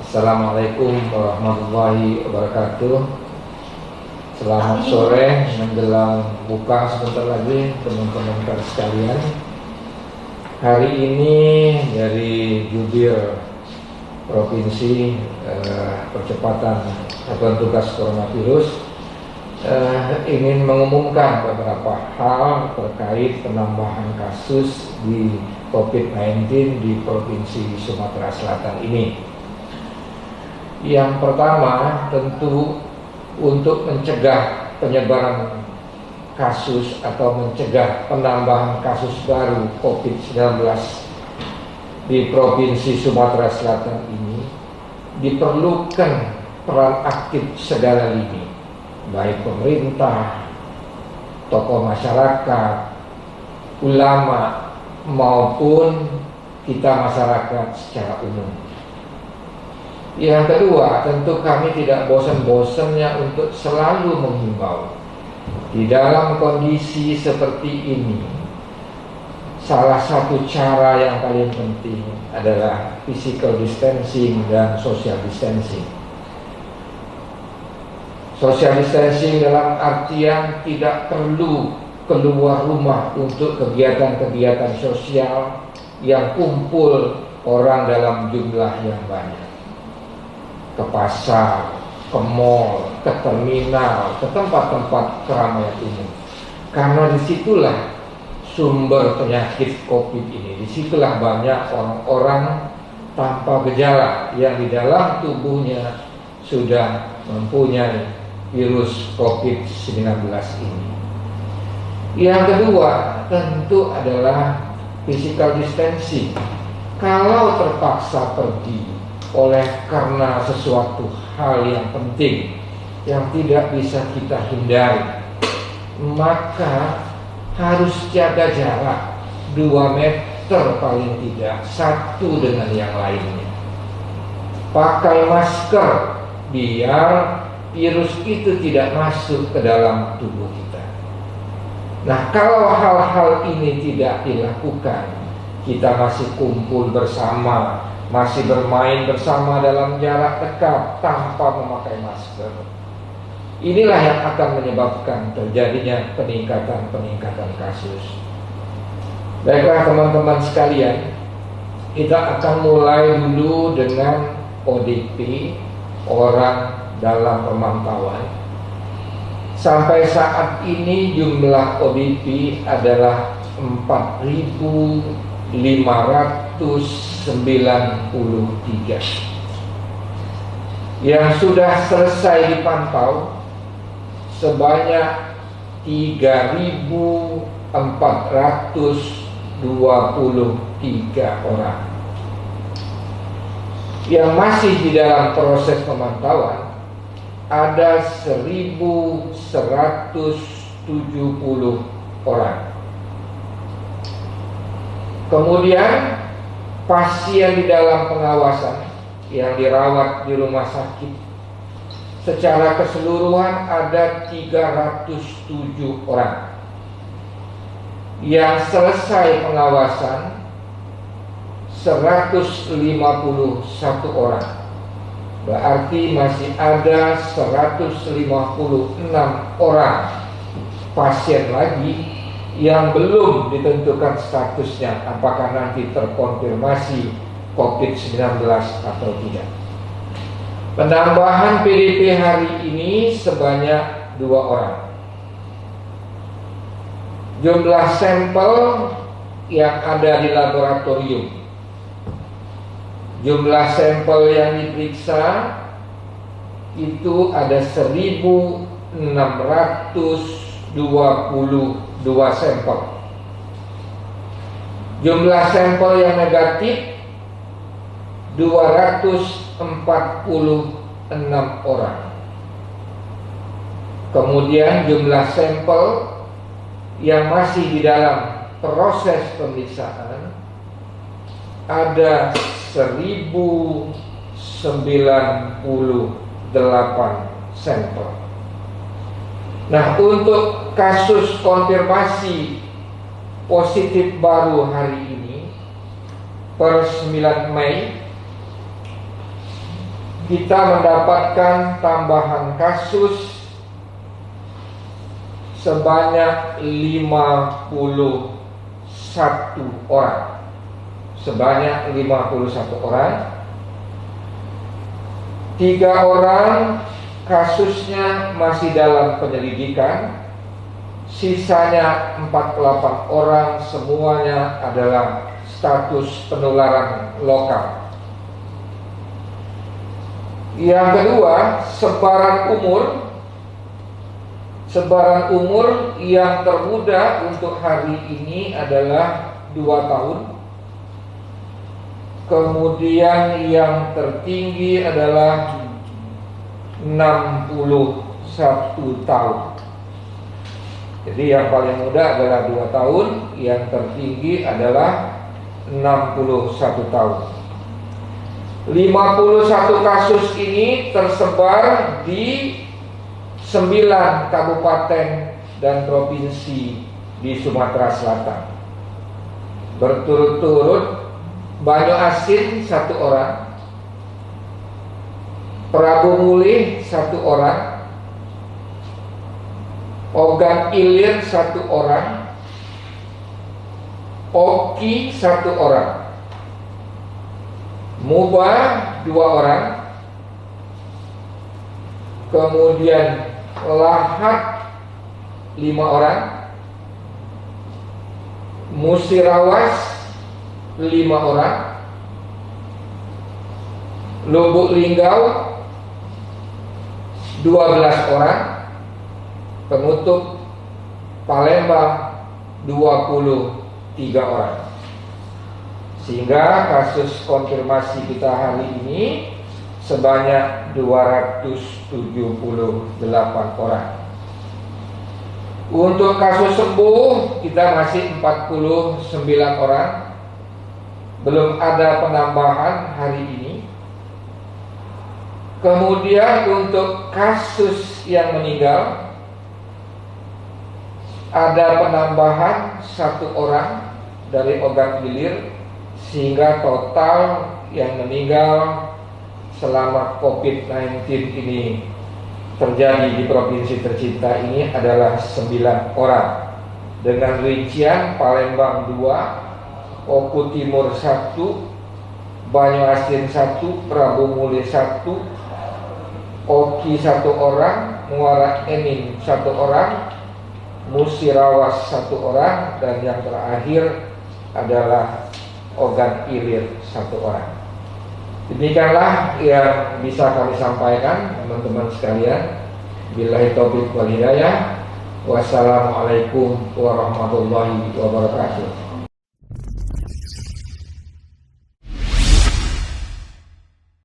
Assalamualaikum warahmatullahi wabarakatuh. Selamat sore menjelang buka sebentar lagi teman-teman sekalian. Hari ini dari Jubir Provinsi Percepatan Satuan Tugas Coronavirus ingin mengumumkan beberapa hal terkait penambahan kasus di COVID-19 di Provinsi Sumatera Selatan ini. Yang pertama, tentu untuk mencegah penyebaran kasus atau mencegah penambahan kasus baru COVID-19 di Provinsi Sumatera Selatan ini diperlukan peran aktif segala lini, baik pemerintah, tokoh masyarakat, ulama, maupun kita masyarakat secara umum. Yang kedua, tentu kami tidak bosan-bosannya untuk selalu menghimbau di dalam kondisi seperti ini. Salah satu cara yang paling penting adalah physical distancing dan social distancing. Social distancing dalam artian tidak perlu keluar rumah untuk kegiatan-kegiatan sosial yang kumpul orang dalam jumlah yang banyak. Ke pasar, ke mall, ke terminal, ke tempat-tempat keramaian umum. Karena disitulah sumber penyakit COVID ini. Disitulah banyak orang-orang tanpa gejala yang di dalam tubuhnya sudah mempunyai virus COVID-19 ini. Yang kedua tentu adalah physical distancing. Kalau terpaksa pergi karena sesuatu hal yang penting yang tidak bisa kita hindari, maka harus jaga jarak 2 meter paling tidak satu dengan yang lainnya. Pakai masker biar virus itu tidak masuk ke dalam tubuh kita. Nah, kalau hal-hal ini tidak dilakukan, kita masih kumpul bersama, masih bermain bersama dalam jarak dekat tanpa memakai masker. Inilah yang akan menyebabkan terjadinya peningkatan kasus. Baiklah teman-teman sekalian, kita akan mulai dulu dengan ODP, orang dalam pemantauan. Sampai saat ini jumlah ODP adalah 4.593 yang sudah selesai dipantau sebanyak 3.423 orang. Yang masih di dalam proses pemantauan ada 1.170 orang. Kemudian pasien di dalam pengawasan yang dirawat di rumah sakit secara keseluruhan ada 307 orang. Yang selesai pengawasan 151 orang. Berarti masih ada 156 orang pasien lagi yang belum ditentukan statusnya apakah nanti terkonfirmasi COVID-19 atau tidak. Penambahan PDP hari ini sebanyak 2 orang. Jumlah sampel yang ada di laboratorium, jumlah sampel yang diperiksa itu ada 1.622 sampel. Jumlah sampel yang negatif 246 orang. Kemudian jumlah sampel yang masih di dalam proses pemeriksaan ada 1.098 sampel. Nah, untuk kasus konfirmasi positif baru hari ini per 9 Mei kita mendapatkan tambahan kasus sebanyak 51 orang. Sebanyak 51 orang. 3 orang kasusnya masih dalam penyelidikan. Sisanya 48 orang semuanya adalah status penularan lokal. Yang kedua, sebaran umur yang termuda untuk hari ini adalah 2 tahun. Kemudian yang tertinggi adalah 61 tahun. Jadi yang paling muda adalah 2 tahun, yang tertinggi adalah 61 tahun. 51 kasus ini tersebar di 9 kabupaten dan provinsi di Sumatera Selatan. Berturut-turut Banyu Asin 1 orang, Prabu Mulih 1 orang, Ogan Ilir 1 orang, Oki 1 orang, Mubah 2 orang, kemudian Lahat 5 orang, Musirawas 5 orang, Lubuk Linggau 12 orang, penutup Palembang 23 orang. Sehingga kasus konfirmasi kita hari ini sebanyak 278 orang. Untuk kasus sembuh kita masih 49 orang. Belum ada penambahan hari ini. Kemudian untuk kasus yang meninggal ada penambahan 1 orang dari Ogan Ilir, sehingga total yang meninggal selama COVID-19 ini terjadi di provinsi tercinta ini adalah 9 orang. Dengan rincian Palembang 2, Oku Timur 1, Banyu Asin 1, Prabu Mulih 1, Oki 1 orang, Muara Enim 1 orang, Musirawas 1 orang, dan yang terakhir adalah Ogan Ilir 1 orang. Demikianlah yang bisa kami sampaikan teman-teman sekalian. Billahi taufiq wal hidayah. Wassalamualaikum warahmatullahi wabarakatuh.